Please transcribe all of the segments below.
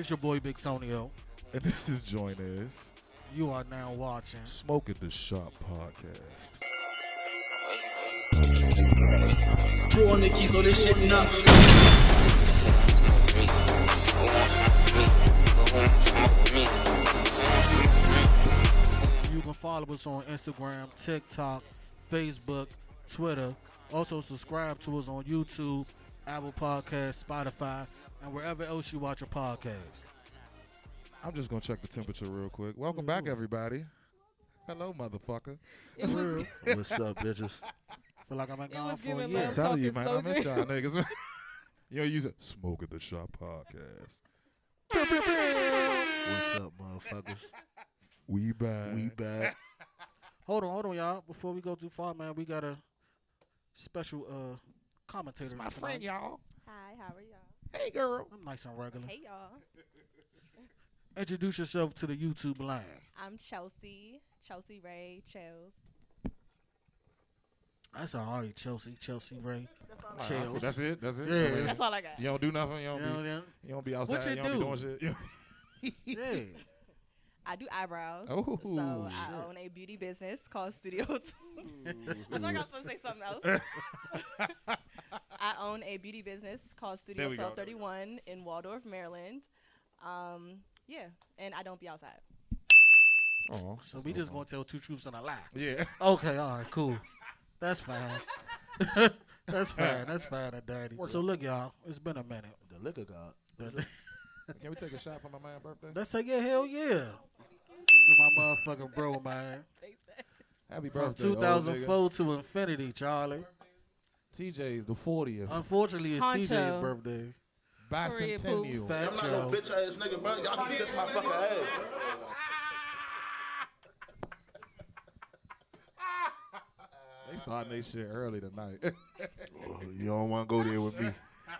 This your boy Big Sonio. And this is Join Us. You are now watching Smoke at the Shop podcast. Draw on the keys, so this shit nuts. You can follow us on Instagram, TikTok, Facebook, Twitter. Also subscribe to us on YouTube, Apple Podcasts, Spotify, and wherever else you watch your podcast. I'm just going to check the temperature real quick. Welcome back, everybody. Hello, motherfucker. What's up, bitches? Feel like I've been gone for a giving year. I'm telling you, man, I miss Talking y'all niggas. You know, use it. Smoke at the Shop podcast. What's up, motherfuckers? We back. We back. Hold on, y'all. Before we go too far, man, we got a special commentator. It's my friend, y'all. Hi, how are y'all? Hey, girl. I'm nice and regular. Hey, y'all. Introduce yourself to the YouTube line. I'm Chelsea Ray Chels. That's all right, Chelsea Ray. That's all, Chels. That's it? That's it? Yeah. I mean, That's all I got. you don't do nothing? You don't be outside? What you don't be do? doing shit? Yeah. I do eyebrows. Oh, so I own a beauty business called Studio 2. I thought I was supposed to say something else. I own a beauty business called Studio 1231 in Waldorf, Maryland. Yeah, and I don't be outside. Oh, So we just gonna tell two truths and a lie. Yeah. Okay, all right, cool. That's fine. That's fine, and daddy. So look, y'all, it's been a minute. The liquor god. Can we take a shot for my man's birthday? Let's take it, hell yeah. To my motherfucking bro, man. Happy From birthday, old 2004 to infinity, Charlie. nigga. TJ's the 40th. Unfortunately, it's Honcho. TJ's birthday. Bicentennial. Fat I'm not Joe. no bitch ass nigga, bro. Y'all can kiss my fucking ass. They starting their shit early tonight. You don't want to go there with me.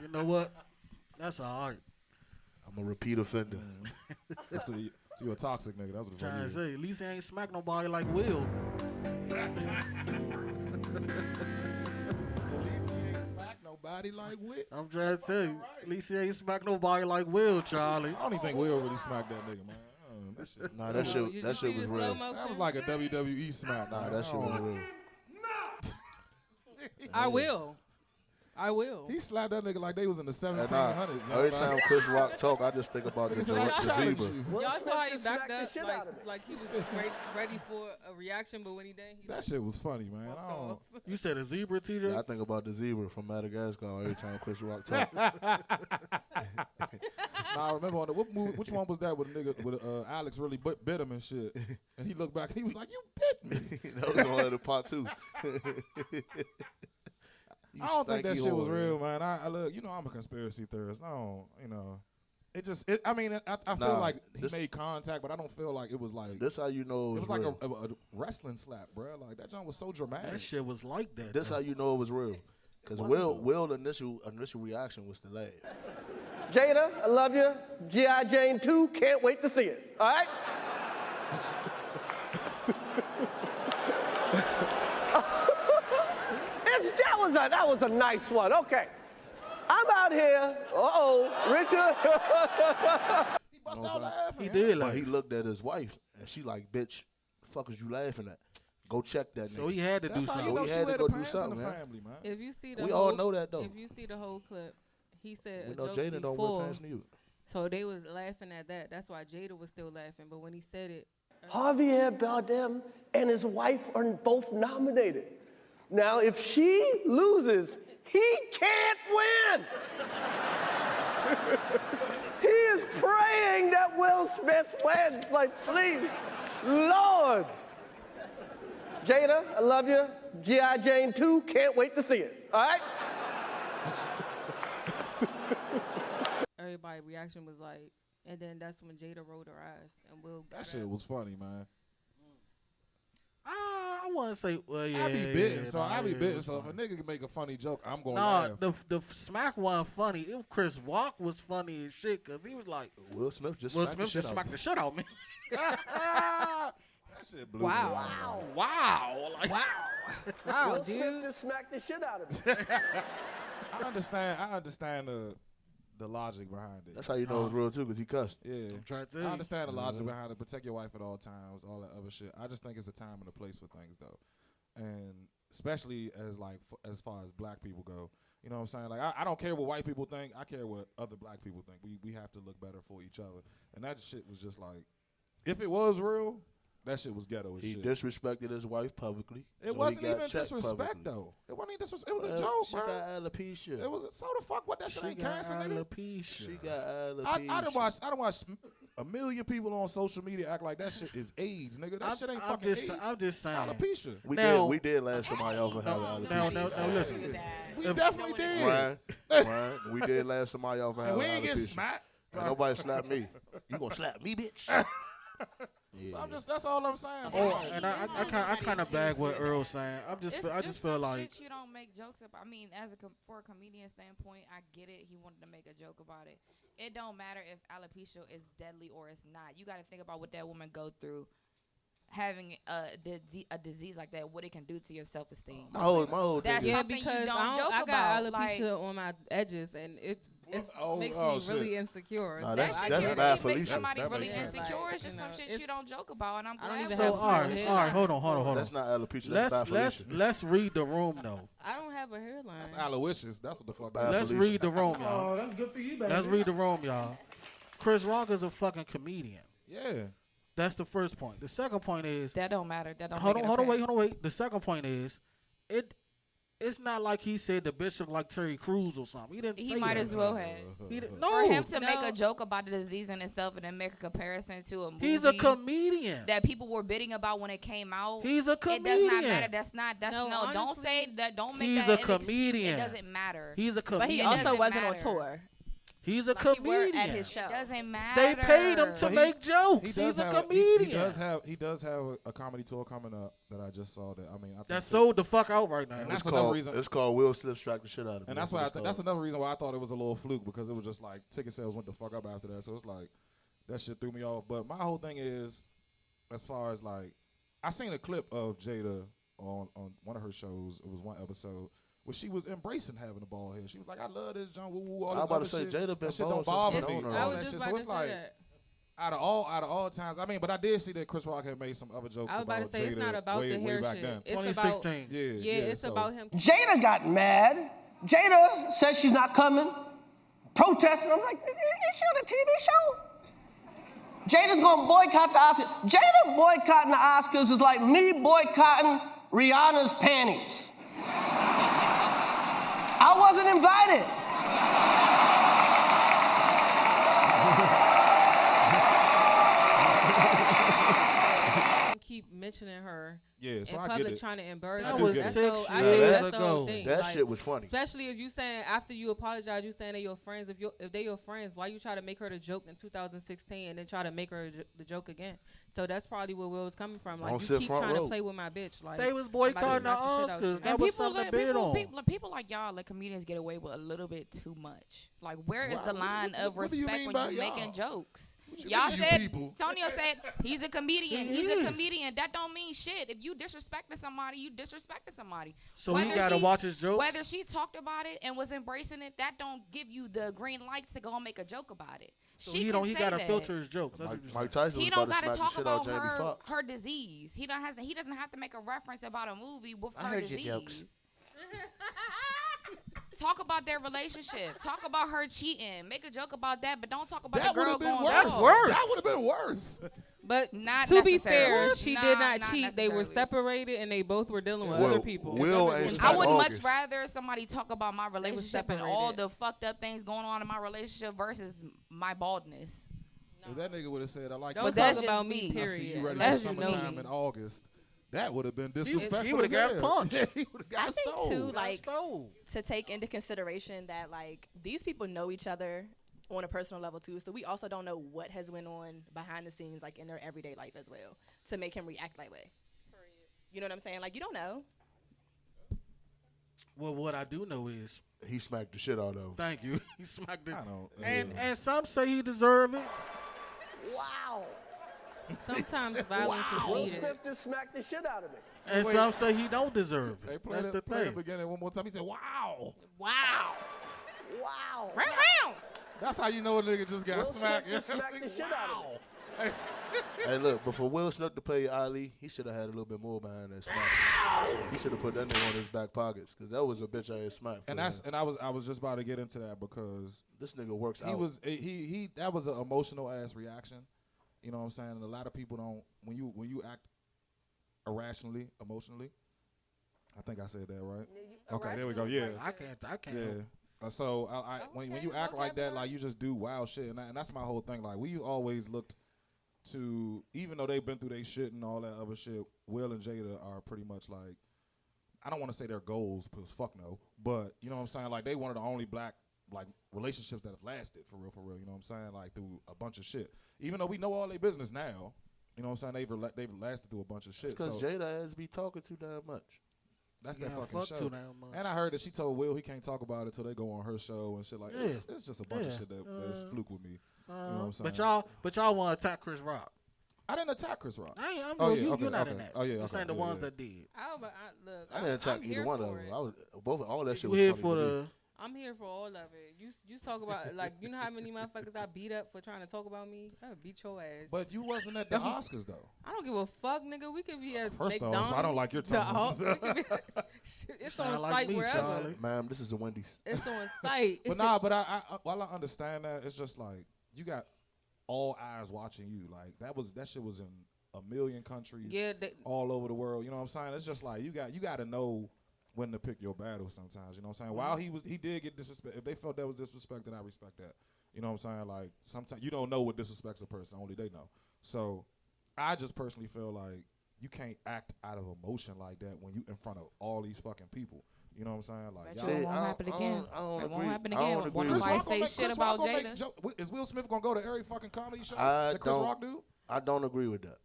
You know what? That's all right. I'm a repeat offender. So you a toxic nigga. That's what the fuck Trying you to is. say, at least he ain't smack nobody like Will. At least he ain't smack nobody like Will. I'm trying to tell you, at least he ain't smack nobody like Will, Charlie. I don't even think Will really smacked that nigga, man. That shit, Nah, that shit was real. that was like a WWE smack. Nah, that shit was real. I will. He slapped that nigga like they was in the 1700s. Every time Chris Rock talk, I just think about the Niggas like challenge zebra. you. Y'all saw how he backed up, like he was ready for a reaction, but when he didn't, he That shit was funny, man. I don't. You said a zebra, TJ? Yeah, I think about the zebra from Madagascar every time Chris Rock talk. Nah, I remember on the which one was that with a nigga with Alex really bit him and shit, and he looked back and he was like, "You bit me." That was one of the part two. I don't think that shit was real, man. I look, you know, I'm a conspiracy theorist. I don't, you know, I feel like he made contact, but I don't feel like it was like. This how you know It was real. like a wrestling slap, bro. Like that joint was so dramatic. That shit was like that. This though. how you know it was real. Because Will initial reaction was to laugh. Jada, I love you. G.I. Jane 2, can't wait to see it. All right? That was a nice one. Okay. I'm out here. Richard. He bust out laughing. He did But like. he looked at his wife, and she like, bitch, the fuck is you laughing at? Go check that So nigga. he had to do That's how something. you know he she had to wear go the do pants in something, the man. family, man. if you see the We whole, all know that, though. If you see the whole clip, he said We a know joke Jada don't wear before, pants neither. so they was laughing at that. That's why Jada was still laughing. But when he said it, Javier Bardem and his wife are both nominated. Now, if she loses, he can't win. He is praying that Willsmith wins. Like, please, Lord. Jada, I love you. G.I. Jane 2, can't wait to see it. All right? everybody's reaction was like, and then that's when Jada rolled her eyes and Will got That shit up. was funny, man. I want to say, well, yeah. I be bitten, so nah, I be yeah, bitten. it's So if a fine. nigga can make a funny joke, I'm gonna Nah, laugh. the smack wasn't funny. It was Chris Rock was funny as shit because he was like, Will Smith just Will smacked the Smith shit just out smacked of the shit out of me. That shit blew me Wow. away. Wow. Like, Wow, Will Smith dude. just smacked the shit out of him. I understand the the logic behind it. That's how you know it's real too, because he cussed. Yeah, I understand the logic behind it. Protect your wife at all times, all that other shit. I just think it's a time and a place for things, though, and especially as far as black people go. You know what I'm saying? Like I don't care what white people think. I care what other black people think. We have to look better for each other, and that shit was just like, if it was real. That shit was ghetto as shit. He disrespected his wife publicly. It wasn't even disrespect, though. It wasn't even disrespect. It was a joke, she bro. She got alopecia. It was so the fuck what that shit ain't cancer, nigga. She got alopecia. I done watched a million people on social media act like that shit is AIDS, nigga. That shit ain't fucking AIDS. I'm just saying. Alopecia. We did laugh somebody off and have alopecia. Now listen. We definitely did. Ryan, we did laugh somebody off and have alopecia. We ain't get smacked. Ain't nobody slapped me. You gonna slap me, bitch? Yeah. So that's all I'm saying. And I kind of bag what Earl's saying. I just feel like shit you don't make jokes about. I mean, for a comedian standpoint, I get it. He wanted to make a joke about it. It don't matter if alopecia is deadly or it's not. You got to think about what that woman go through, having a disease like that. What it can do to your self-esteem. My whole that's thing. Something because you don't joke I got about. alopecia on my edges, and it makes me really insecure. Nah, that's really bad, makes Felicia. somebody really sense. insecure. Like, It's just some shit you don't joke about, and I'm glad. So all right, hold on. That's not alopecia. That's bad, Felicia. Let's read the room though. I don't have a hairline. That's aloysious. That's what the fuck. Let's read the room, y'all. Oh, that's good for you, baby. Let's read the room, y'all. Chrisrock is a fucking comedian. Yeah. That's the first point. The second point is that don't matter. That don't. Hold on, wait. The second point is it's not like he said the bishop like Terry Crews or something. He didn't. He might as well have. For him to make a joke about the disease in itself and then make a comparison to a movie. He's a comedian that people were bidding about when it came out. He's a comedian. It does not matter. That's no. Honestly, don't say that. Don't make he's that a comedian. It doesn't matter. He's a comedian. But he also wasn't on tour. He's a like comedian. He at his show. It doesn't matter. They paid him to make jokes. He's a comedian. He does have a comedy tour coming up that I just saw. I think that's sold the fuck out right now. And that's another reason. It's called Willsmith Strike the shit out of me. And that's why that's another reason why I thought it was a little fluke, because it was just like ticket sales went the fuck up after that. So it's like that shit threw me off. But my whole thing is, as far as like, I seen a clip of Jada on one of her shows. It was one episode where she was embracing having a bald head. She was like, "I love this John Woo Woo." All this about to say shit. Jada been that shit bald don't bother since me. we known I her. was just So about it's to say like, that. out of all times, I mean, but I did see that Chris Rock had made some other jokes. I was about to say Jada it's not about the hair back shit. then. It's 2016. about it's about him. Jada got mad. Jada says she's not coming, protesting. I'm like, is she on a TV show? Jada's gonna boycott the Oscars. Jada boycotting the Oscars is like me boycotting Rihanna's panties. I wasn't invited. Keep mentioning her Yeah, so in I public, get it. trying to embarrass That her. was That's 6 so- I years think that's the ago. whole thing. That Like, shit was funny. Especially if you saying after you apologize, you saying they're your friends. If they your friends, why you try to make her the joke in 2016 and then try to make her the joke again? So that's probably where Will was coming from. Like, Don't you sit keep front trying row. to play with my bitch. Like, They was I'm about to boycotting the smack shit out you. Oscars. That was something to bid on. People like y'all, like comedians, get away with a little bit too much. Like, where is the line of what do you respect mean when by you're y'all? making jokes? you Y'all mean, you said, people? Tonio said, he's a comedian. He He's is. a comedian. That don't mean shit. If you disrespected somebody, you disrespected somebody. So he gotta watch his jokes? Whether she talked about it and was embracing it, that don't give you the green light to go and make a joke about it. So She he can gotta say filter that. his jokes. That's what you're Mike saying. Tyson was He about don't to gotta smack the talk shit out about of Jamie Foxx. her disease. He doesn't have to make a reference about a movie with I her heard disease. your jokes. Talk about their relationship. Talk about her cheating. Make a joke about that, but don't talk about That the would girl have been going worse. That's worse. That would have been worse. But Not to be necessarily. fair, she Nah, did not not cheat. They were necessarily. separated and they both were dealing with Well, other people. Will and I Scott would August. much rather somebody talk about my relationship and all separated. the fucked up things going on in my relationship versus my baldness. If that nigga would have said, "I like Don't you, But that's talk just about me. me, I see period. you ready for That's just summertime me. in August," that would have been disrespectful. he would've as got hell. punched. Yeah, he would have got I think stoned. too, like Stole. to take into consideration that like these people know each other on a personal level too, so we also don't know what has went on behind the scenes, like in their everyday life as well, to make him react that way. You know what I'm saying? Like you don't know. Well, what I do know is, He smacked the shit out of him. thank you. He smacked it. I don't. And some say he deserved it. Wow. Sometimes violence is Will needed. Smith just smacked the shit out of me. And some say he don't deserve They it. played That's the play the thing. beginning one more time. He said, "Wow." Wow. Wow. Round, round. That's how you know a nigga just got Will smacked. Smith just smacked the shit out of him. Hey, look, but for Will Smith to play Ali, he should have had a little bit more behind that smack. He should have put that nigga on his back pockets because that was a bitch ass smack. And I was just about to get into that because this nigga works out. He that was an emotional ass reaction. You know what I'm saying? And a lot of people don't when you act irrationally, emotionally. I think I said that right. Okay, there we go. Yeah, I can't. Yeah. So when you act like that, like you just do wild shit, and that's my whole thing. Like we always looked to, even though they've been through their shit and all that other shit, Will and Jada are pretty much like, I don't want to say their goals because fuck no, but you know what I'm saying. Like they one of the only black like relationships that have lasted for real. You know what I'm saying? Like through a bunch of shit. Even though we know all their business now, you know what I'm saying. They've lasted through a bunch of shit. Because Jada has be talking too damn much. That's that fucking show. And I heard that she told Will he can't talk about it till they go on her show and shit like that. It's just a bunch of shit that's fluke with me. You know what I'm saying? But y'all want to attack Chris Rock. I didn't attack Chris Rock. You're not in that. You're saying the ones that did. I didn't attack either one of them. I was all that shit was here funny for to the. me. I'm here for all of it. You talk about like you know how many motherfuckers I beat up for trying to talk about me? I would beat your ass. But you wasn't at the Oscars though. I don't give a fuck, nigga. We could be at First McDonald's. off, I don't like your tone. It's on site wherever. Charlie. Ma'am, this is a Wendy's. It's on site. But I while I understand that, it's just like you got all eyes watching you. Like that shit was in a million countries, all over the world. You know what I'm saying? It's just like you got to know when to pick your battle sometimes. You know what I'm saying? While he did get disrespect, if they felt that was disrespect, then I respect that. You know what I'm saying? Like sometimes you don't know what disrespects a person, only they know. So I just personally feel like you can't act out of emotion like that when you in front of all these fucking people. You know what I'm saying? Like it won't happen again. It won't happen again. When Chris nobody Rock say shit about Jada. Is Will Smith gonna go to every fucking comedy show that Chris Rock do? I don't agree with that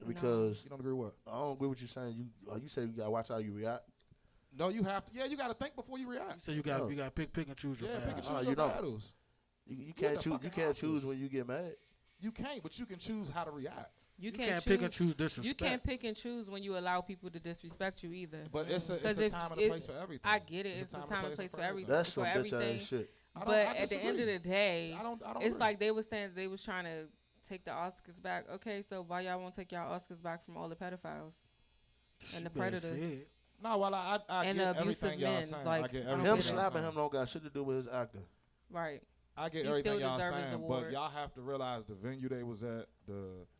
because you don't agree with what? I don't agree with you saying. You say you gotta watch how you react. No, you have to. Yeah, you got to think before you react. So you got to pick and choose your pick and battles. choose your battles. You can't choose. You can't choose when you get mad. You can't, but you can choose how to react. You can't pick and choose disrespect. You can't pick and choose when you allow people to disrespect you either. But it's a time and a place for everything. I get it. It's a time and place for everything. That's some bitch ass shit. But at the end of the day, it's like they were saying they was trying to take the Oscars back. Okay, so why y'all won't take y'all Oscars back from all the pedophiles and the predators? No, well, I and get the abusive everything y'all men, saying. like, I get him everything Him slapping him don't got shit to do with his acting. Right. I get He everything still y'all deserves his saying, award. but y'all have to realize the venue they was at,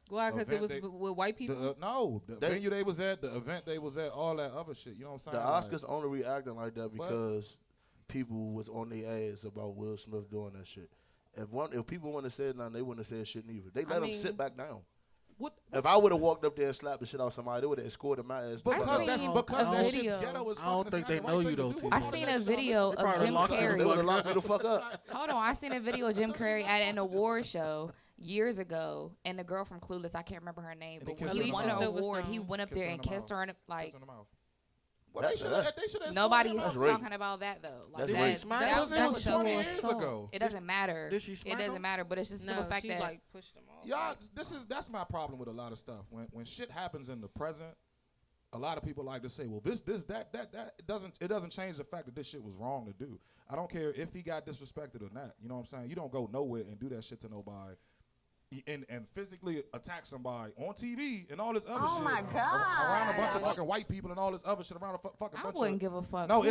why? Because it was with white people. The venue they was at, the event they was at, all that other shit. You know what I'm saying? The Oscars only reacting like that because people was on their ass about Will Smith doing that shit. If people wouldn't have said nothing, they wouldn't have said shit neither. They let him sit back down. If I would have walked up there and slapped the shit out of somebody, they would have escorted my ass. Because that shit's video. ghetto as fuck. I don't think they know you though. I seen a video of Jim Carrey. They would have locked me the fuck up. Hold on, I seen a video of Jim Carrey at an award show years ago, and the girl from Clueless, I can't remember her name, but when he won an award, he went up there and kissed her in like. Well, they should have. Nobody is talking about that though. Like that's that show 20 was years so. ago. It doesn't matter. Did she smack It doesn't him? matter, but it's just the No, fact she that like pushed them off. Y'all, that's my problem with a lot of stuff. When shit happens in the present, a lot of people like to say, well, this, that. It doesn't change the fact that this shit was wrong to do. I don't care if he got disrespected or not. You know what I'm saying? You don't go nowhere and do that shit to nobody. And physically attack somebody on TV and all this other shit. Oh my God! Around a bunch of fucking white people and all this other shit around a fucking bunch I wouldn't give a fuck. No,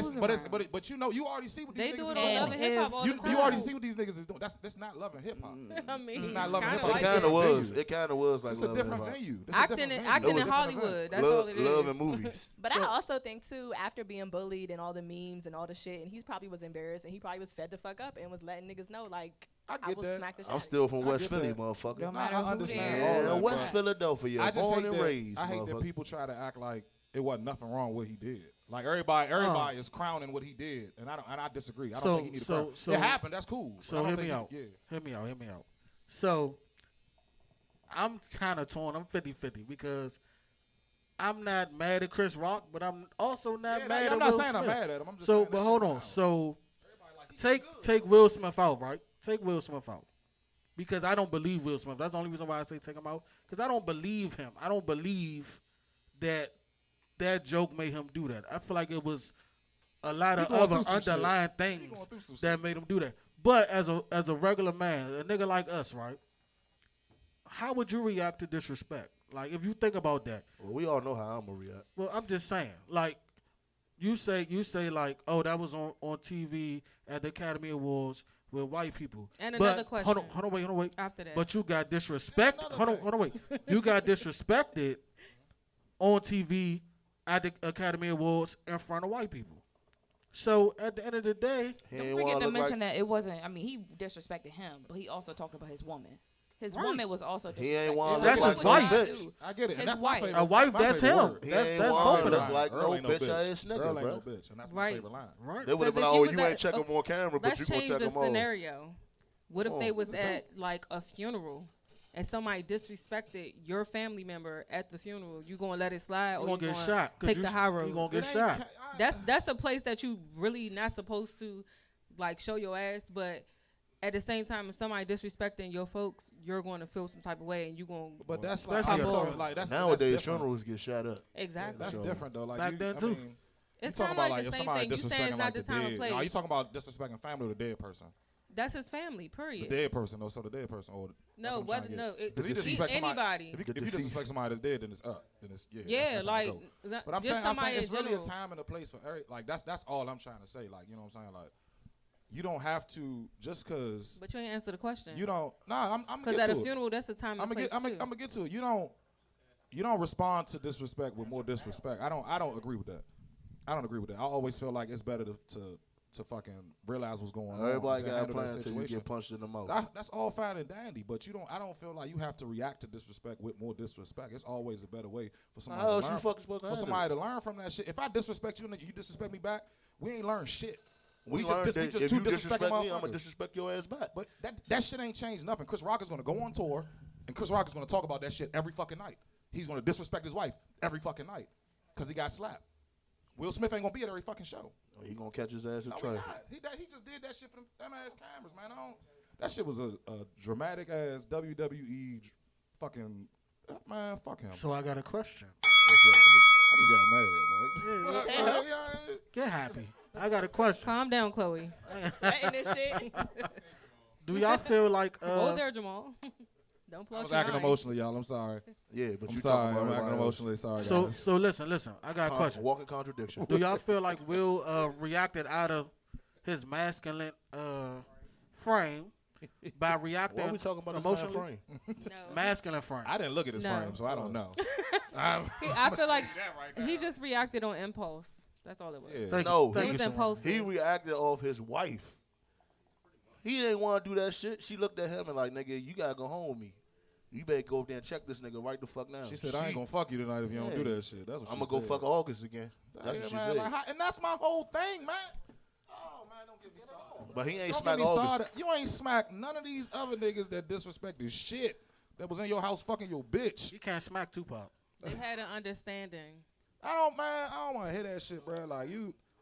but you know, you already see what these They niggas do is it doing. on Love and Hip Hop all the time. You already see what these niggas is doing. That's not Love and Hip Hop. I mean, It's not Love and Hip Hop. It kind of was. It kind of was like It's a Love and different Hip Hop. venue. Acting in Hollywood. That's all it is. Love and movies. But I also think too, after being bullied and all the memes and all the shit, and he probably was embarrassed and he probably was fed the fuck up and was letting niggas know like I will smack the shit. I'm still from West Philly, motherfucker. No matter I who understand. Yeah, all that, West but Philadelphia, I just born hate and that. raised. I hate that motherfucker. people try to act like it wasn't nothing wrong with what he did. Like everybody is crowning what he did, and I disagree. I don't think he needed to crown. It happened. That's cool. So hear me out. Hear me out. So I'm kind of torn. I'm 50-50 because I'm not mad at Chris Rock, but I'm also not mad at I'm Will not saying Smith. I'm mad at him. I'm just so, saying but that hold shit on. out. So take Will Smith out, right? Take Will Smith out. Because I don't believe Will Smith. That's the only reason why I say take him out. Because I don't believe him. I don't believe that joke made him do that. I feel like it was a lot of going other through some underlying shit. He things going through some that shit. made him do that. But as a regular man, a nigga like us, right? How would you react to disrespect? Like, if you think about that. Well, we all know how I'm gonna react. Well, I'm just saying, like, you say like, oh, that was on TV at the Academy Awards with white people. And but, another question. Hold on, wait. After that. But you got disrespect. Hold on, wait. You got disrespected on TV at the Academy Awards in front of white people. So at the end of the day, don't forget to mention that it wasn't. I mean, he disrespected him, but he also talked about his woman. His woman was also disrespected. He ain't want That's his wife. Bitch. I get it. His And that's wife. my favorite. A wife, that's my favorite him. word. That's both of them. Like Girl no ain't bitch ass nigga, Girl ain't bro. no bitch, and that's Right. my favorite line. Right. They would have been, Because if oh, he you was ain't check them on camera, but Let's you gonna change check the them on. scenario. What if they Oh. was at like a funeral and somebody disrespected your family member at the funeral? You gonna let it slide, You or gonna you get gonna shot. 'Cause take you the high road? You gonna get It ain't shot. That's a place that you really not supposed to like show your ass, but at the same time, if somebody disrespecting your folks, you're going to feel some type of way, and you going. But that's like, Especially I'm at talking all. like that's Nowadays, that's different. funerals get shot up. Exactly. That's So- different though. Like Back then, I too. mean, It's you kind talking of like about the if same somebody thing. You saying disrespecting it's not like the the time and dead. place. No, you talking about disrespecting family or the dead person? That's his family. The Period. dead person, though. So the dead person, or No, that's what I'm whether trying to no, get. it, If you deceased. disrespect somebody, anybody. if you deceased. disrespect somebody that's dead, then it's up. Then it's Yeah, that's like gonna go. But I'm just saying somebody it's in really a general. time and a place for every, like that's all I'm trying to say. Like, you know what I'm saying? Like, you don't have to just cause But you ain't answer the question. you don't. Nah, I'm gonna Because get at to a it. funeral, that's a time and place I'm too. gonna get to it. You don't respond to disrespect with more disrespect. I don't agree with that. I don't agree with that. I always feel like it's better to fucking realize what's going on. Everybody to got a handle plan that until you situation. get punched in the mouth. That's all fine and dandy, but I don't feel like you have to react to disrespect with more disrespect. It's always a better way for somebody How to else learn. you fucking supposed to for handle somebody to learn from that shit. If I disrespect you and you disrespect me back, we ain't learn shit. We just learned that just if two you disrespect disrespecting me, I'm motherfuckers. gonna disrespect your ass back. But that shit ain't changed nothing. Chris Rock is gonna go on tour, and Chris Rock is gonna talk about that shit every fucking night. He's gonna disrespect his wife every fucking night because he got slapped. Will Smith ain't gonna be at every fucking show. Oh, he gonna catch his ass in No, traffic. he just did that shit for them ass cameras, man. That shit was a dramatic ass WWE fucking man. Fuck him. So I got a question. I just got mad. Like, Get happy. I got a question. Calm down, Chloe. Saying this shit. Do y'all feel like Oh, there, Jamal. Don't I plug was your acting eye. emotional, y'all. I'm sorry. Yeah, but I'm you sorry. talking about I'm acting everybody else. emotionally. Sorry, so guys. so listen. I got a question. Walking contradiction. Do y'all feel like Will reacted out of his masculine frame by reacting Why are we talking about this man emotionally? frame? No. Masculine frame. I didn't look at his No. frame, so I don't know. I feel like he just reacted on impulse. That's all it was. Yeah. Thank No, you. Thank He you was so much. impulsive. He reacted off his wife. He didn't want to do that shit. She looked at him and like, nigga, you gotta go home with me. You better go up there and check this nigga right the fuck now. She said, I ain't gonna fuck you tonight if you don't Yeah. do that shit. That's what I'm she gonna go said. fuck August again. That's Yeah, what she man, said. like, and that's my whole thing, man. Oh, man, don't get me started. But he ain't Don't smack get me August. started. You ain't smack none of these other niggas that disrespected shit that was in your house fucking your bitch. You can't smack Tupac. They had an understanding. I don't want to hear that shit, bro. Like,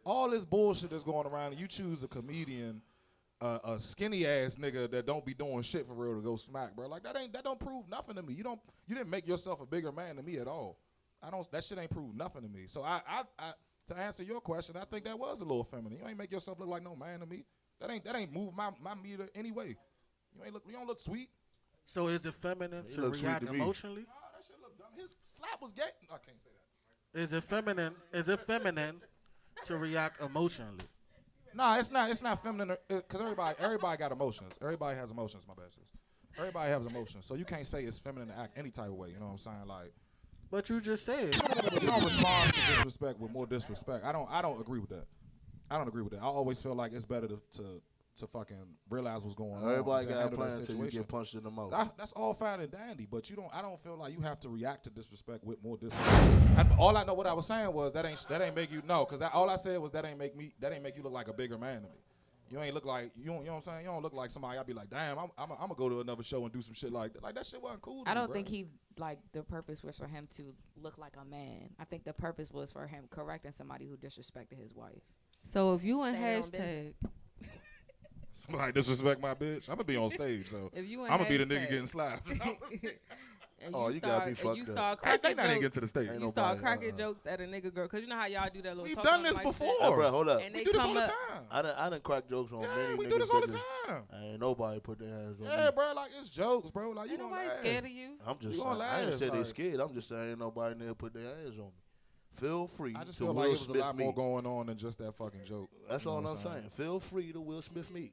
all this bullshit that's going around, and you choose a comedian, a skinny ass nigga that don't be doing shit for real to go smack, bro. Like, that don't prove nothing to me. You didn't make yourself a bigger man than me at all. That shit ain't prove nothing to me. So I to answer your question, I think that was a little feminine. You ain't make yourself look like no man to me. That ain't move my meter anyway. You don't look sweet. So is it feminine He to looks sweet react to me. emotionally? Oh, that shit look dumb. His slap was gay. I can't say that. Is it feminine to react emotionally? No, it's not feminine because everybody got emotions. Everybody has emotions, my bad sis. Everybody has emotions, so you can't say it's feminine to act any type of way. You know what I'm saying? Like, But you just said. you don't respond to disrespect with more disrespect. I don't agree with that. I don't agree with that. I always feel like it's better to fucking realize what's going on. Everybody to got a handle that plan until you situation. get punched in the mouth. That's all fine and dandy, but I don't feel like you have to react to disrespect with more disrespect. All I know what I was saying was that ain't make you because all I said was that ain't make you look like a bigger man to me. You ain't look like you know what I'm saying. You don't look like somebody. I'd be like, damn, I'm gonna go to another show and do some shit like that. Like that shit wasn't cool. To I me, don't bro. think the purpose was for him to look like a man. I think the purpose was for him correcting somebody who disrespected his wife. So if you in Stand on hashtag, Somebody disrespect my bitch. I'm gonna be on stage, so if you in I'm gonna be the hashtag, nigga getting slapped. And Oh, you gotta be fucked you up. start They cracking not even jokes. get to the stage. You start cracking jokes at a nigga girl, cause you know how y'all do that little. We've talk done on this like before. shit. Hey, bro, hold up. And We they do this all come the up. time. I done crack jokes on many we niggas. do this all the that just- time. Ain't nobody put their hands on me. Yeah, bro, like it's jokes, bro. Like you Ain't gonna nobody laugh. scared of you. I'm just You saying, gonna I ain't laugh, say they like- scared. I'm just saying ain't nobody there put their hands on me. Feel free I just to feel Will like it was Smith a lot me. more going on than just that fucking joke. That's You know all what I'm saying. Feel free to Will Smith me.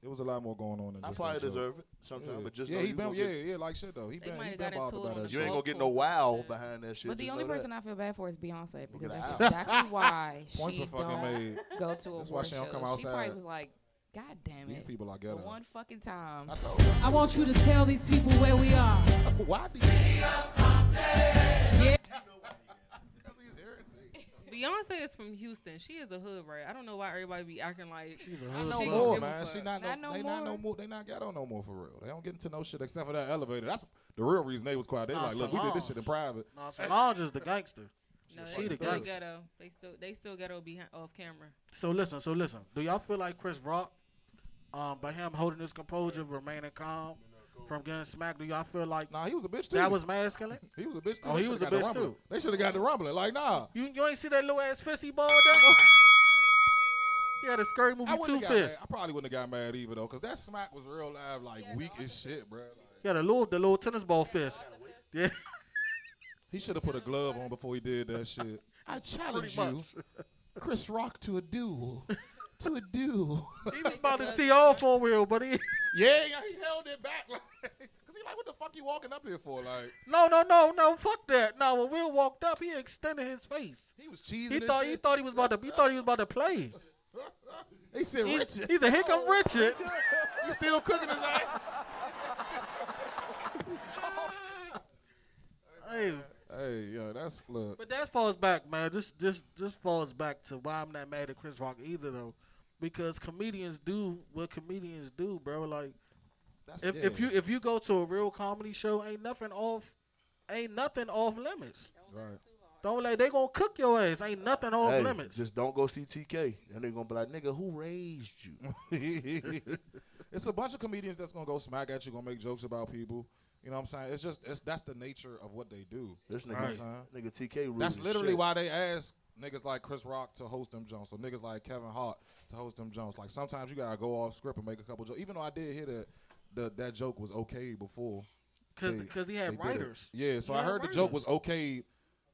It was a lot more going on than I just probably that joke. deserve it sometimes, Yeah, but just yeah, know he you been, gonna yeah, get- like shit though. He They been might have been got bothered into it about on that the you shit. ain't golf gonna get no course or wow shit. behind that shit. But the just only know that. person I feel bad for is Beyonce because at that's that. exactly why Points she were fucking don't made. go to That's why award she don't shows. come She probably outside. was like, God damn it. These people are For ghetto. one fucking time. I told you. I want you to tell these people where we are. Why do you? Beyonce is from Houston. She is a hood rat. I don't know why everybody be acting like She's a I hood know No She more, give a man. fuck. She not no, Not no they not no more? more. They not ghetto no more for real. They don't get into no shit except for that elevator. That's the real reason they was quiet. They Nah, like, look, we did this shit in private. No, Solange is the gangster. No, She they the still gangster. ghetto. They still ghetto behind off camera. So listen. Do y'all feel like Chris Rock, by him holding his composure, remaining calm from getting smacked, do y'all feel like Nah, he was a bitch too. that was masculine? He was a bitch too. Oh, They he was shoulda a got the bitch rumbling. too. They should have got the rumbling. Like, nah. You ain't see that little ass fist he balled down? He had a scary movie I two wouldn't have got mad. fists. I probably wouldn't have got mad either though, cause that smack was real live, like weak as shit, bro. Like, He had the little tennis ball fist. Yeah. he should have put a glove on before he did that shit. I challenge Pretty you, Chris Rock, to a duel. To a duel. He was about to tee off on wheel, but he Yeah, he held it back, like, cause he like, what the fuck you walking up here for? Like, no, fuck that. No, when Will walked up, he extended his face. he was cheesing. He and thought shit. he was about to play. He said, Richard. He's a Hickam Richard. You still cooking his ass? Hey, Hey, yo, that's look. but that falls back, man. This falls back to why I'm not mad at Chris Rock either, though, because comedians do what comedians do, bro. Like, That's, if you go to a real comedy show, ain't nothing off limits. right. Don't like they gonna cook your ass. Ain't nothing off Hey, limits. just don't go see TK. And they gonna be like, nigga, who raised you? It's a bunch of comedians that's gonna go smack at you, gonna make jokes about people. You know what I'm saying? That's the nature of what they do. This You know nigga, what I'm saying? nigga TK rude That's as literally shit. why they ask niggas like Chris Rock to host them Jones, or niggas like Kevin Hart to host them Jones. Like sometimes you gotta go off script and make a couple jokes. Even though I did hear that joke was okay before. Because he had they did it. writers. Yeah, so He I had heard the joke writers. was okay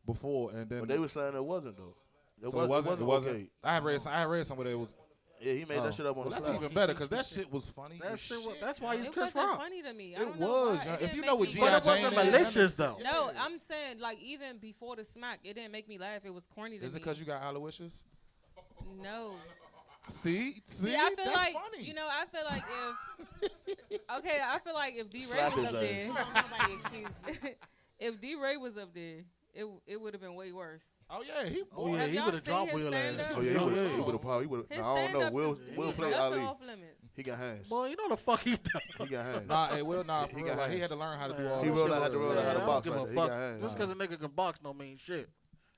before, and then But they were saying it wasn't though. It so it wasn't. okay. I read some of it. It was. Yeah, he made that shit up on Well, the that's fly. even better because that shit was funny. as shit. That's why he's It Chris wasn't Rock. funny to me. I It don't know was, why. young. It If didn't you make know what me G.I. But laugh. it wasn't Jane is, malicious though. No, I'm saying like even before the smack, it didn't make me laugh. It was corny to Is it me. because you got Aloysius? No. See, Yeah, I feel that's like funny. you know. I feel like I feel like if D Ray Slap was his up there, ass. if D Ray was up there, it would have been way worse. Oh yeah, Oh yeah, Have he y'all would have seen dropped his Will ass. stand-up? Oh yeah, he would have probably. His I don't know. stand-ups Will is play nothing Ali. off limits. He got hands. Boy, you know the fuck he done. He got hands. Nah, hey, Will, nah, He for real, got like, he hands. had to learn how to do all He that really shit. had to learn how to I don't box give like a that. He fuck. got hands. Just because a nigga can box don't mean shit.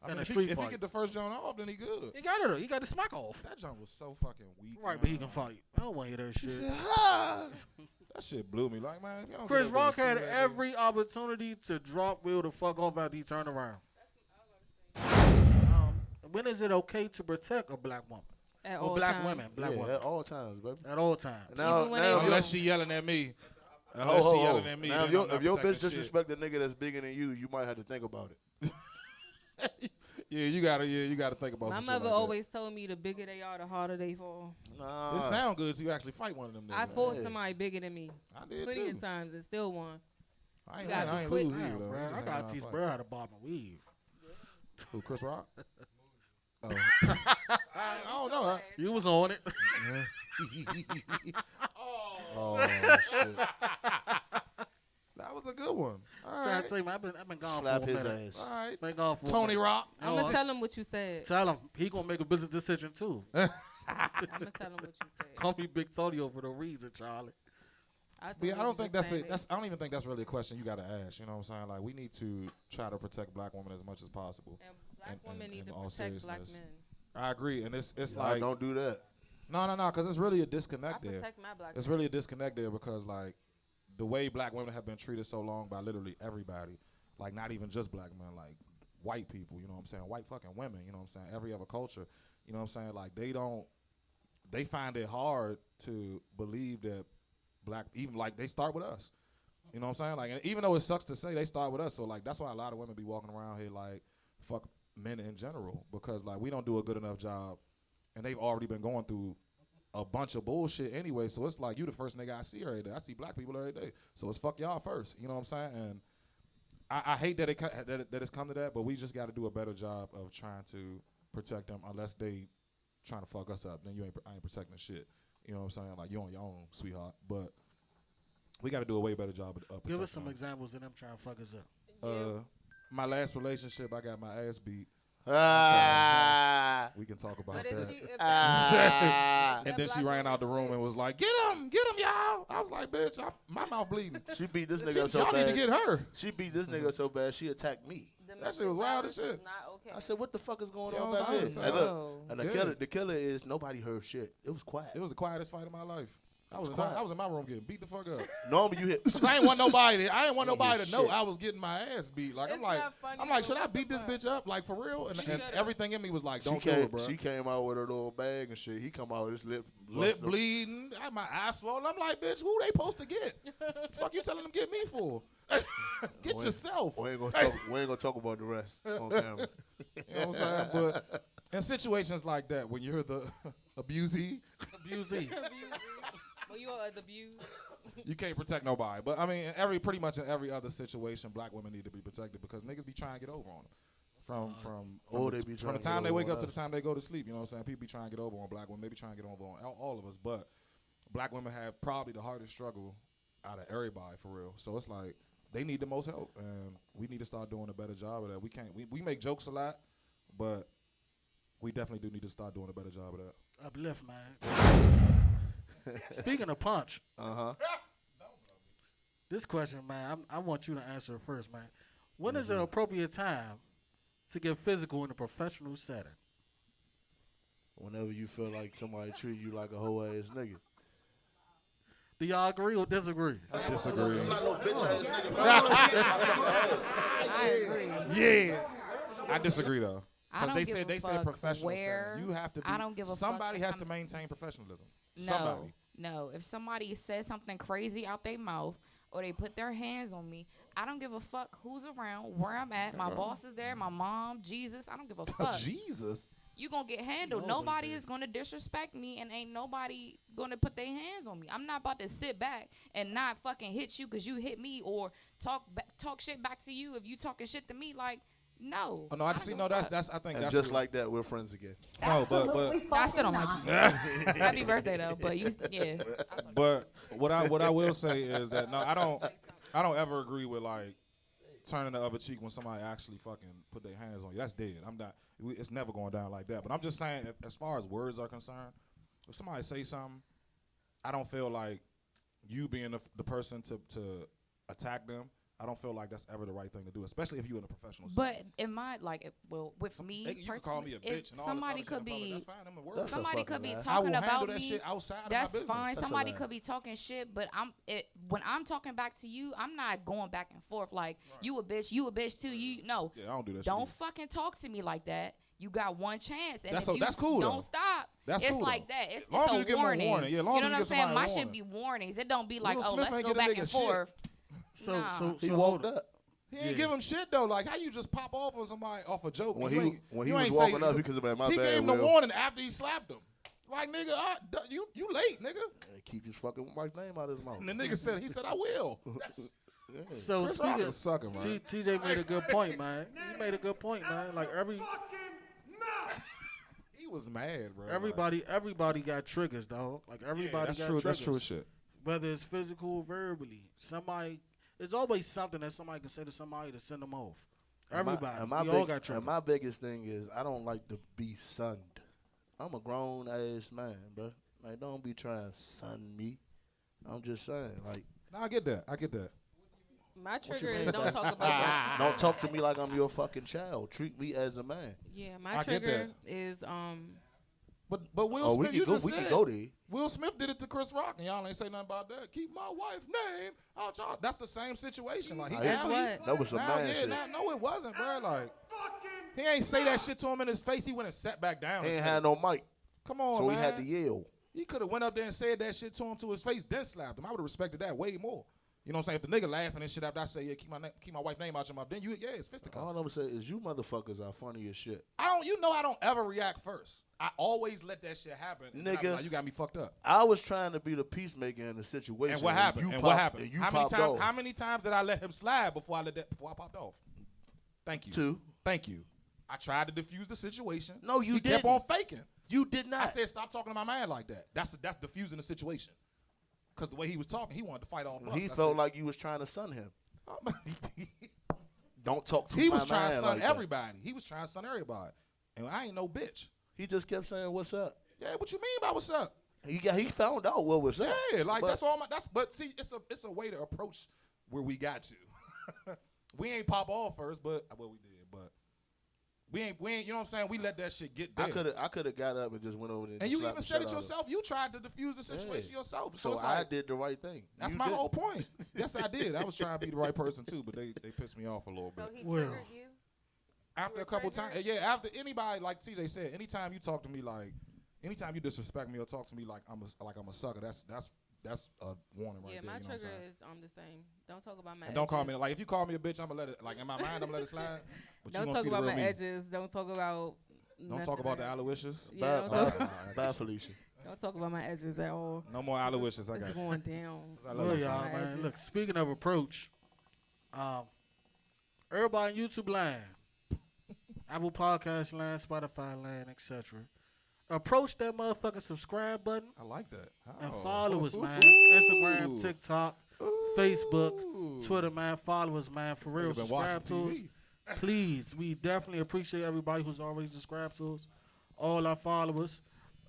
I mean, In a if street he fight. get the first joint off, then he good. He got it. He got the smack off. That joint was so fucking weak. Right, man. but he can fight. I don't want to hear that He shit. said, "Ah." That shit blew me. Like, man, if you don't Chris get up Rock there and had see that every opportunity to drop Will the fuck off after he turned around. When is it okay to protect a black woman? At Or all black times. women. Black Yeah, women. at all times, baby. At all times. Now, Even when now, they unless she yelling at me. oh, Unless she oh, yelling oh. at me. Now, then I'm if your not bitch protecting shit. disrespect a nigga that's bigger than you might have to think about it. Yeah, you gotta think about My some shit mother like that. always told me the bigger they are, the harder they fall. Nah. It sound good till you actually fight one of them niggas. I fought Yeah. somebody bigger than me I did plenty too. of times and still won. I ain't, You gotta I be ain't quick. lose either Damn, though. bro. He I just ain't gotta know how to teach fight. bro how to bob and weave. Who, Chris Rock? Oh. I don't know. You was on it. Oh, shit. That was a good one. All Trying right. to tell you, man, I've been gone Slap for a his minute. ass. All right. Been gone for a Tony minute. Rock. I'm gonna tell him what you said. Tell him he gonna make a business decision too. I'm gonna tell him what you said. Call me Big Tony over the reason, Charlie. thought But yeah, he I was don't think just that's saying it. I don't even think that's really a question you gotta ask. You know what I'm saying? Like we need to try to protect black women as much as possible. And black in- women in need to all protect black seriousness. men. I agree, and it's Nah, like don't do that. no, because it's really a I disconnect there. protect my black It's men. really a disconnect there because like the way black women have been treated so long by literally everybody, like not even just black men, like white people, you know what I'm saying, white fucking women, you know what I'm saying, every other culture, you know what I'm saying, like they find it hard to believe that black, even like they start with us, you know what I'm saying, like, and even though it sucks to say, they start with us, so like that's why a lot of women be walking around here like fuck men in general, because like we don't do a good enough job, and they've already been going through a bunch of bullshit anyway, so it's like you the first nigga I see every day. I see black people every day, so it's fuck y'all first, you know what I'm saying, and I hate that it's come to that, but we just got to do a better job of trying to protect them, unless they trying to fuck us up, then I ain't protecting shit, you know what I'm saying, like you on your own, sweetheart, but we got to do a way better job of protecting Give us some them. examples of them trying to fuck us up. My last relationship, I got my ass beat. We can talk about that. And then she ran out the room and was like, get him, y'all. I was like, bitch, my mouth bleeding. She beat this nigga so bad. Y'all need to get her. She beat this nigga so bad, she attacked me. That shit was wild as shit. I said, what the fuck is going on know back what I'm there? saying? And look, the killer is nobody heard shit. It was quiet. It was the quietest fight of my life. I was in my room getting beat the fuck up. Normally you hit. I ain't want nobody to know I was getting my ass beat. Like I'm like, should I beat this bitch up? Like for real? And everything in me was like, don't do it, bro. She came out with her little bag and shit. He come out with his lip bleeding. My eyes swollen. I'm like, bitch, who they supposed to get? Fuck you telling them get me for? Get yourself. We ain't gonna talk about the rest on camera. You know what I'm saying? But in situations like that, when you're the abusee. Well, you are the abused. You can't protect nobody. But I mean, pretty much in every other situation, black women need to be protected because niggas be trying to get over on them. From the time they wake up to the time they go to sleep, you know what I'm saying? People be trying to get over on black women. They be trying to get over on all of us. But black women have probably the hardest struggle out of everybody for real. So it's like they need the most help, and we need to start doing a better job of that. We make jokes a lot, but we definitely do need to start doing a better job of that. Uplift, man. Speaking of punch, this question, man, I want you to answer it first, man. When is an appropriate time to get physical in a professional setting? Whenever you feel like somebody treat you like a whole ass nigga. Do y'all agree or disagree? I disagree. I'm not no bitch ass nigga. I agree. Yeah. I disagree though. I don't give they a said fuck professional where. setting. You have to be. I don't give a somebody fuck has to maintain professionalism. No, Somebody. no. If somebody says something crazy out their mouth or they put their hands on me, I don't give a fuck who's around, where I'm at. My boss is there, my mom, Jesus. I don't give a fuck. Jesus. You gonna get handled. Nobody is gonna disrespect me, and ain't nobody gonna put their hands on me. I'm not about to sit back and not fucking hit you because you hit me or talk shit back to you if you talking shit to me. Like, no. Oh no, I see. No, that's. I think and that's just real. like that, we're friends again. No, but I still don't like you. Happy birthday though, but yeah. But what I will say is that no, I don't ever agree with like turning the other cheek when somebody actually fucking put their hands on you. That's dead. I'm not. It's never going down like that. But I'm just saying, as far as words are concerned, if somebody say something, I don't feel like you being the person to attack them. I don't feel like that's ever the right thing to do, especially if you're in a professional setting. But in my with me, you can call me a bitch and all somebody this could other shit in public, be, that's fine. I'm a word. somebody could be I will talking handle about that me. shit outside of my That's business. fine. That's Somebody a lie. could be talking shit, but when I'm talking back to you, I'm not going back and forth like you a bitch too. You no. Yeah, I don't do that. Don't shit fucking talk to me like that. You got one chance, and That's if you that's cool, don't though. stop, That's it's cool, like though. that. It's Long as you a give 'em a warning. warning. Yeah, long you as know you what I'm give saying? somebody a My shit warning. be warnings. It don't be like, Will oh, Smith let's ain't go get a back nigga and shit. forth. So He hold walked on. up. He ain't give him shit though. Like how you just pop off on somebody off a joke? When You he ain't- was you ain't walking say- up, he could have been my He bad. gave him the Will. warning after he slapped him. Like nigga, you late, nigga. And keep his fucking wife's name out of his mouth. And the nigga said I will. So Chris Rock speaking, is sucking, man. TJ made a good point, man. He made a good point, man. Like He was mad, bro. everybody got triggers, dog. Like everybody that's got true. triggers. That's true as shit. Whether it's physical or verbally, there's always something that somebody can say to somebody to send them off. Everybody, we all got triggers. And my biggest thing is I don't like to be sunned. I'm a grown ass man, bro. Like don't be trying to sun me. I'm just saying, like. No, I get that. My trigger is don't talk about that. Don't talk to me like I'm your fucking child. Treat me as a man. Yeah, my trigger is But Will Smith, you just we said can go there. Will Smith did it to Chris Rock, and y'all ain't say nothing about that. Keep my wife's name out y'all. That's the same situation. Like that was some man shit. No, it wasn't, bro. Like he ain't say that shit to him in his face. He went and sat back down. He ain't had no mic. Come on, so man. he had to yell. He could have went up there and said that shit to him to his face, then slapped him. I would have respected that way more. You know what I'm saying? If the nigga laughing and shit after I say, yeah, keep my wife's name out your mouth, then it's fisticuffs. All I'm saying is you motherfuckers are funny as shit. I don't ever react first. I always let that shit happen. Nigga, like, you got me fucked up. I was trying to be the peacemaker in the situation. And what happened? How many times did I let him slide before I popped off? Thank you. 2. Thank you. I tried to diffuse the situation. No, you didn't. He kept on faking. You did not. I said, stop talking to my man like that. That's diffusing the situation. Because the way he was talking, he wanted to fight all bucks. He felt like you was trying to son him. Don't talk to my man. He was trying to son like everybody. He was trying to son everybody. And I ain't no bitch. He just kept saying, "What's up?" Yeah, what you mean by what's up? He found out what was up. Yeah, like but see, it's a way to approach where we got to. We ain't pop off first, but we did, but we ain't you know what I'm saying? We let that shit get there. I could have got up and just went over there. And you even said it yourself. You tried to diffuse the situation yourself. So it's I like, did the right thing. That's my whole point. Yes, I did. I was trying to be the right person too, but they pissed me off a little bit. So he triggered you? After a couple times, after anybody, like TJ said, anytime you talk to me like, anytime you disrespect me or talk to me like I'm a sucker, that's a warning right there. Yeah, my you know trigger is the same. Don't talk about my edges. Don't call me, like if you call me a bitch, I'm gonna let it, like in my mind, I'm gonna let it slide. But don't talk about my edges. Don't talk about Don't talk about the Aloysius. Yeah, bye, Felicia. Don't talk about my edges at all. No more Aloysius. I got it's going down. Well, y'all, man. Look, speaking of approach, everybody in YouTube land, Apple Podcast land, Spotify land, etc. Approach that motherfucking subscribe button. I like that. And follow us, man. Instagram, TikTok, Facebook, Twitter, man. Follow us, man. For real, subscribe to us. Please, we definitely appreciate everybody who's already subscribed to us. All our followers.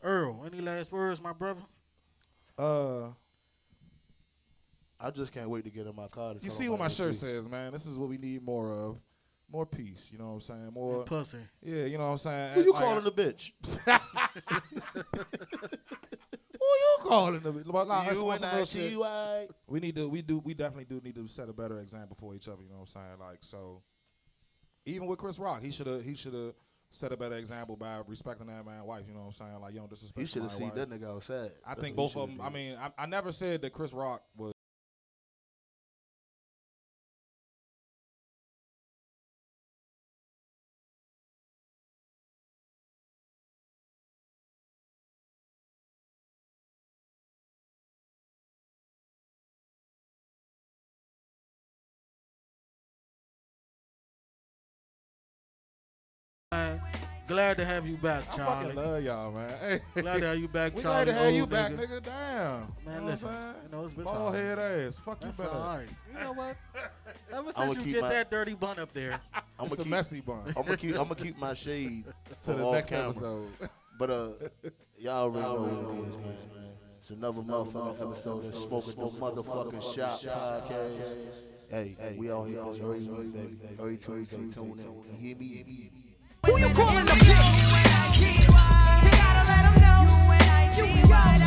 Earl, any last words, my brother? I just can't wait to get in my car. You see what my shirt says, man. This is what we need more of. More peace, you know what I'm saying? More and pussy. Yeah, you know what I'm saying? Who you calling a bitch? Who you calling a bitch? We definitely do need to set a better example for each other, you know what I'm saying? Like, so even with Chris Rock, he should have set a better example by respecting that man's wife, you know what I'm saying? Like, you don't disrespect He should have seen wife. that nigga outside. I think both of them, I mean, I never said that Chris Rock was glad to have you back, Charlie. I fucking love y'all, man. Hey. Glad to have you back, we Charlie. Glad to have you back, nigga. nigga. Damn. Man, listen. You know, it's been bald head ass. Fuck That's you better. all right. You know what? Ever since you get that dirty bun up there. It's the messy bun. I'm gonna keep my shade to the next episode. But y'all already know what it is, man. It's another motherfucking episode of Smoking the Motherfucking Shop podcast. Hey, we all here every week, baby. Every Tuesday, tune in. You hear me? Who you calling the bitch? You gotta let them know you and I, you right.